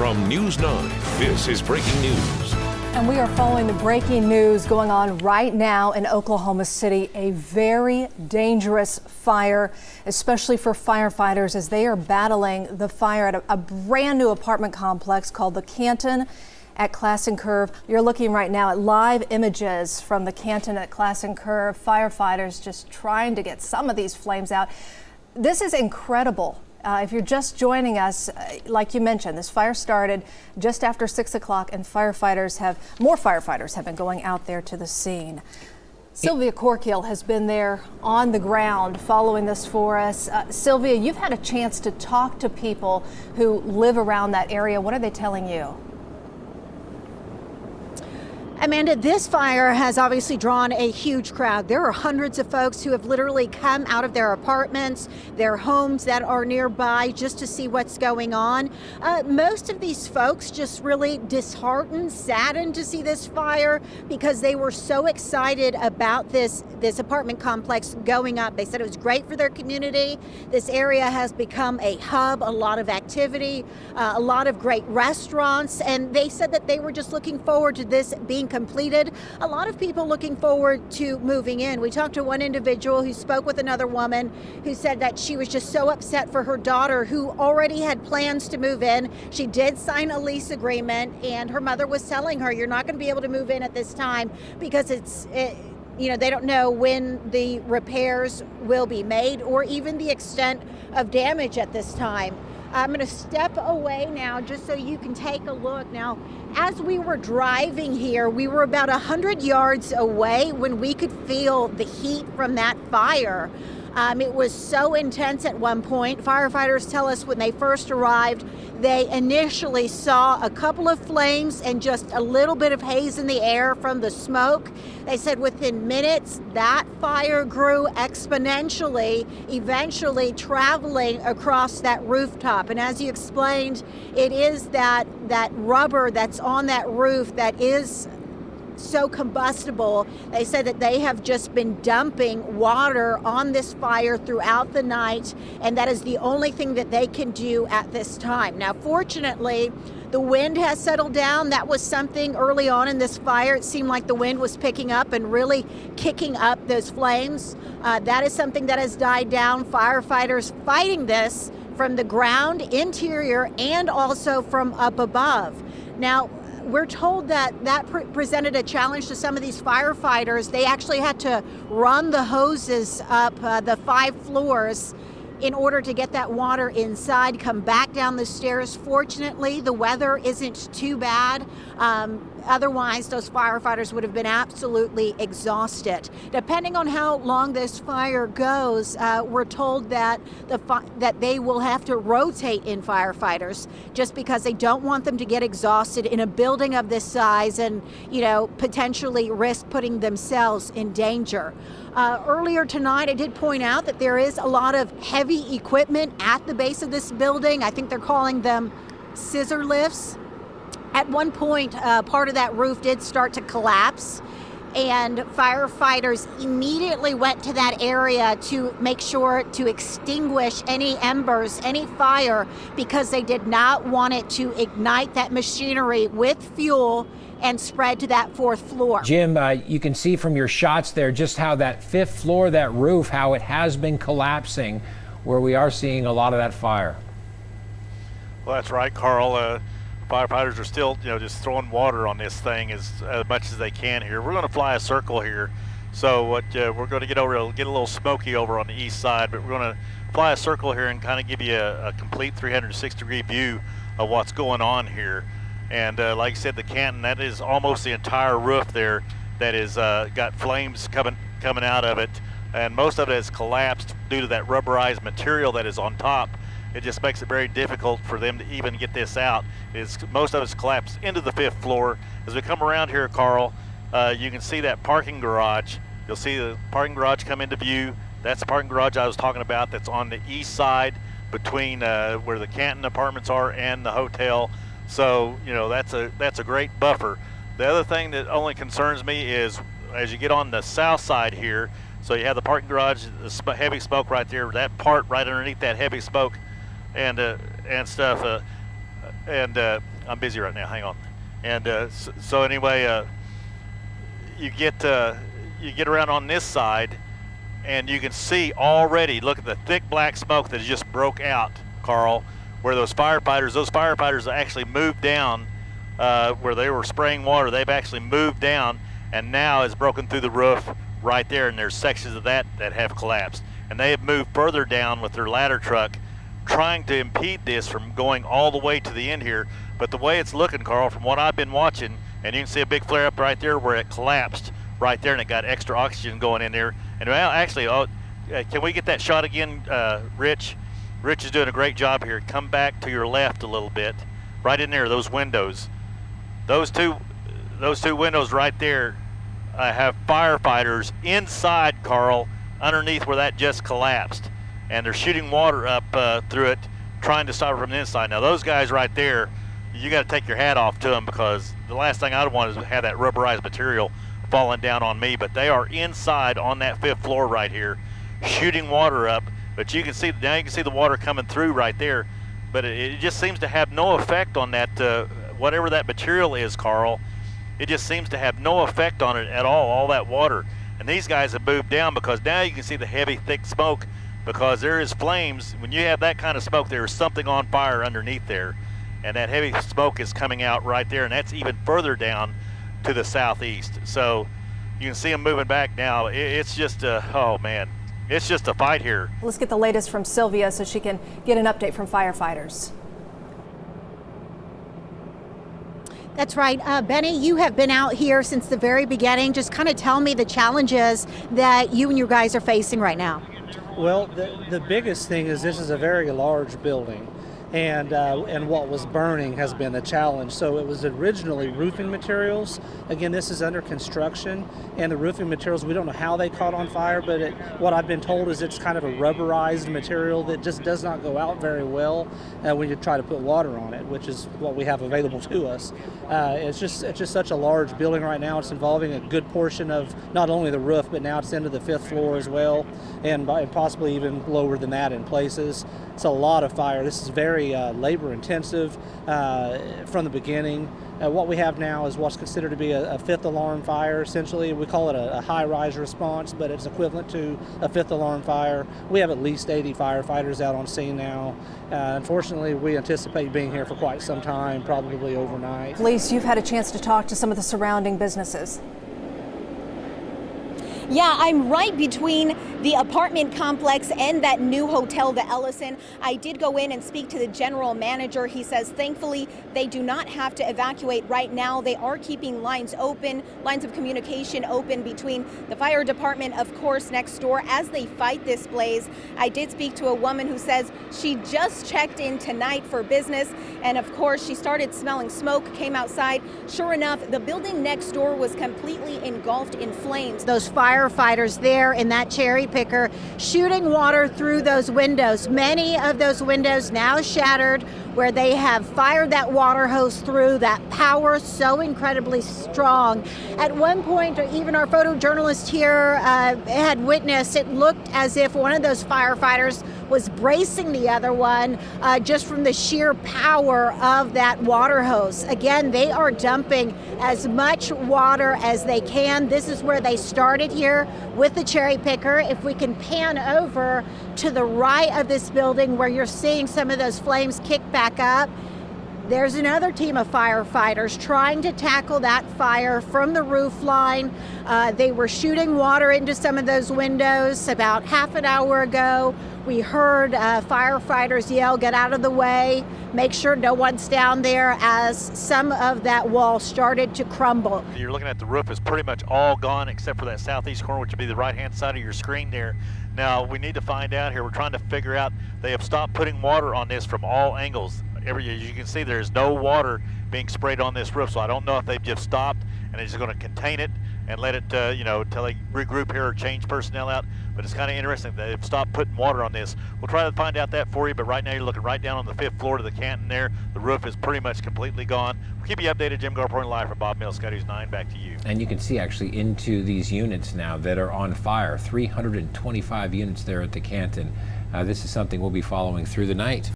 From News 9, this is breaking news. And we are following the breaking news going on right now in Oklahoma City. A very dangerous fire, especially for firefighters as they are battling the fire at a brand new apartment complex called the Canton at Class and Curve. You're looking right now at live images from the Canton at Class and Curve. Firefighters just trying to get some of these flames out. This is incredible. If you're just joining us, like you mentioned, this fire started just after 6 o'clock and more firefighters have been going out there to the scene. Sylvia Corkill has been there on the ground following this for us. Sylvia, you've had a chance to talk to people who live around that area. What are they telling you? Amanda, this fire has obviously drawn a huge crowd. There are hundreds of folks who have literally come out of their apartments, their homes that are nearby just to see what's going on. Most of these folks just really disheartened, saddened to see this fire because they were so excited about this apartment complex going up. They said it was great for their community. This area has become a hub, a lot of activity, a lot of great restaurants, and they said that they were just looking forward to this being completed. A lot of people looking forward to moving in. We talked to one individual who spoke with another woman who said that she was just so upset for her daughter who already had plans to move in. She did sign a lease agreement and her mother was telling her, you're not going to be able to move in at this time because they don't know when the repairs will be made or even the extent of damage at this time. I'm going to step away now just so you can take a look. Now, as we were driving here, we were about 100 yards away when we could feel the heat from that fire. It was so intense at one point. Firefighters tell us when they first arrived, they initially saw a couple of flames and just a little bit of haze in the air from the smoke. They said within minutes, that fire grew exponentially, eventually traveling across that rooftop. And as you explained, it is that rubber that's on that roof that is so combustible. They said that they have just been dumping water on this fire throughout the night, and that is the only thing that they can do at this time. Now, fortunately, the wind has settled down. That was something early on in this fire. It seemed like the wind was picking up and really kicking up those flames. That is something that has died down. Firefighters fighting this from the ground, interior, and also from up above. Now, we're told that presented a challenge to some of these firefighters. They actually had to run the hoses up the 5 floors in order to get that water inside, come back down the stairs. Fortunately, the weather isn't too bad. Otherwise, those firefighters would have been absolutely exhausted. Depending on how long this fire goes, we're told that that they will have to rotate in firefighters just because they don't want them to get exhausted in a building of this size and, potentially risk putting themselves in danger. Earlier tonight, I did point out that there is a lot of heavy equipment at the base of this building. I think they're calling them scissor lifts. At one point, part of that roof did start to collapse, and firefighters immediately went to that area to make sure to extinguish any embers, any fire, because they did not want it to ignite that machinery with fuel and spread to that 4th floor. Jim, you can see from your shots there just how that 5th floor, that roof, how it has been collapsing, where we are seeing a lot of that fire. Well, that's right, Carl. Firefighters are still, just throwing water on this thing as much as they can here. We're going to fly a circle here. So we're going to get a little smoky over on the east side, but we're going to fly a circle here and kind of give you a complete 360-degree view of what's going on here. And like I said, the Canton, that is almost the entire roof there that is got flames coming out of it. And most of it has collapsed due to that rubberized material that is on top. It just makes it very difficult for them to even get this out. Most of it's collapsed into the 5th floor. As we come around here, Carl, you can see that parking garage. You'll see the parking garage come into view. That's the parking garage I was talking about that's on the east side between where the Canton apartments are and the hotel. So, that's a great buffer. The other thing that only concerns me is as you get on the south side here, so you have the parking garage, the heavy smoke right there, that part right underneath that heavy smoke and stuff, and I'm busy right now. Hang on. And so anyway, you get around on this side, and you can see already. Look at the thick black smoke that just broke out, Carl. Where those firefighters actually moved down, where they were spraying water. They've actually moved down, and now it's broken through the roof right there. And there's sections of that have collapsed. And they have moved further down with their ladder truck, trying to impede this from going all the way to the end here. But the way it's looking, Carl, from what I've been watching, and you can see a big flare up right there where it collapsed right there, and it got extra oxygen going in there. And well, actually, can we get that shot again, Rich? Rich is doing a great job here. Come back to your left a little bit, right in there, those windows. Those two windows right there have firefighters inside, Carl, underneath where that just collapsed. And they're shooting water up through it, trying to stop it from the inside. Now those guys right there, you got to take your hat off to them, because the last thing I'd want is to have that rubberized material falling down on me. But they are inside on that 5th floor right here, shooting water up. But you can see now, you can see the water coming through right there. But it just seems to have no effect on that, whatever that material is, Carl. It just seems to have no effect on it at all that water. And these guys have moved down, because now you can see the heavy, thick smoke, because there is flames. When you have that kind of smoke, there is something on fire underneath there. And that heavy smoke is coming out right there, and that's even further down to the southeast. So you can see them moving back now. It's just, oh man, it's just a fight here. Let's get the latest from Sylvia so she can get an update from firefighters. That's right. Benny, you have been out here since the very beginning. Just kind of tell me the challenges that you and your guys are facing right now. Well, the biggest thing is this is a very large building, and what was burning has been the challenge. So it was originally roofing materials. Again, this is under construction, and the roofing materials, we don't know how they caught on fire, but what I've been told is it's kind of a rubberized material that just does not go out very well when you try to put water on it, which is what we have available to us. It's just such a large building right now. It's involving a good portion of not only the roof, but now it's into the 5th floor as well, and possibly even lower than that in places. It's a lot of fire. This is very labor intensive from the beginning. What we have now is what's considered to be a 5th alarm fire. Essentially, we call it a high-rise response, but it's equivalent to a 5th alarm fire. We have at least 80 firefighters out on scene now. Unfortunately, we anticipate being here for quite some time, probably overnight. Police, you've had a chance to talk to some of the surrounding businesses. Yeah, I'm right between the apartment complex and that new hotel, the Ellison. I did go in and speak to the general manager. He says thankfully they do not have to evacuate right now. They are keeping lines open, lines of communication open between the fire department, of course, next door as they fight this blaze. I did speak to a woman who says she just checked in tonight for business, and of course she started smelling smoke, came outside. Sure enough, the building next door was completely engulfed in flames. Those firefighters there in that cherry picker shooting water through those windows. Many of those windows now shattered, where they have fired that water hose through. That power so incredibly strong. At one point, even our photojournalist here had witnessed, it looked as if one of those firefighters was bracing the other one just from the sheer power of that water hose. Again, they are dumping as much water as they can. This is where they started here with the cherry picker. If we can pan over to the right of this building where you're seeing some of those flames kick back up, there's another team of firefighters trying to tackle that fire from the roof line. They were shooting water into some of those windows about half an hour ago. We heard firefighters yell, "Get out of the way, make sure no one's down there," as some of that wall started to crumble. You're looking at the roof is pretty much all gone except for that southeast corner, which would be the right-hand side of your screen there. Now, we need to find out here. We're trying to figure out, they have stopped putting water on this from all angles. As you can see, there's no water being sprayed on this roof, so I don't know if they've just stopped and they're just going to contain it and let it, until they regroup here or change personnel out. But it's kind of interesting that they've stopped putting water on this. We'll try to find out that for you, but right now you're looking right down on the 5th floor to the Canton there. The roof is pretty much completely gone. We'll keep you updated. Jim Garpoint live for Bob Mills, Sky News 9. Back to you. And you can see actually into these units now that are on fire. 325 units there at the Canton. This is something we'll be following through the night.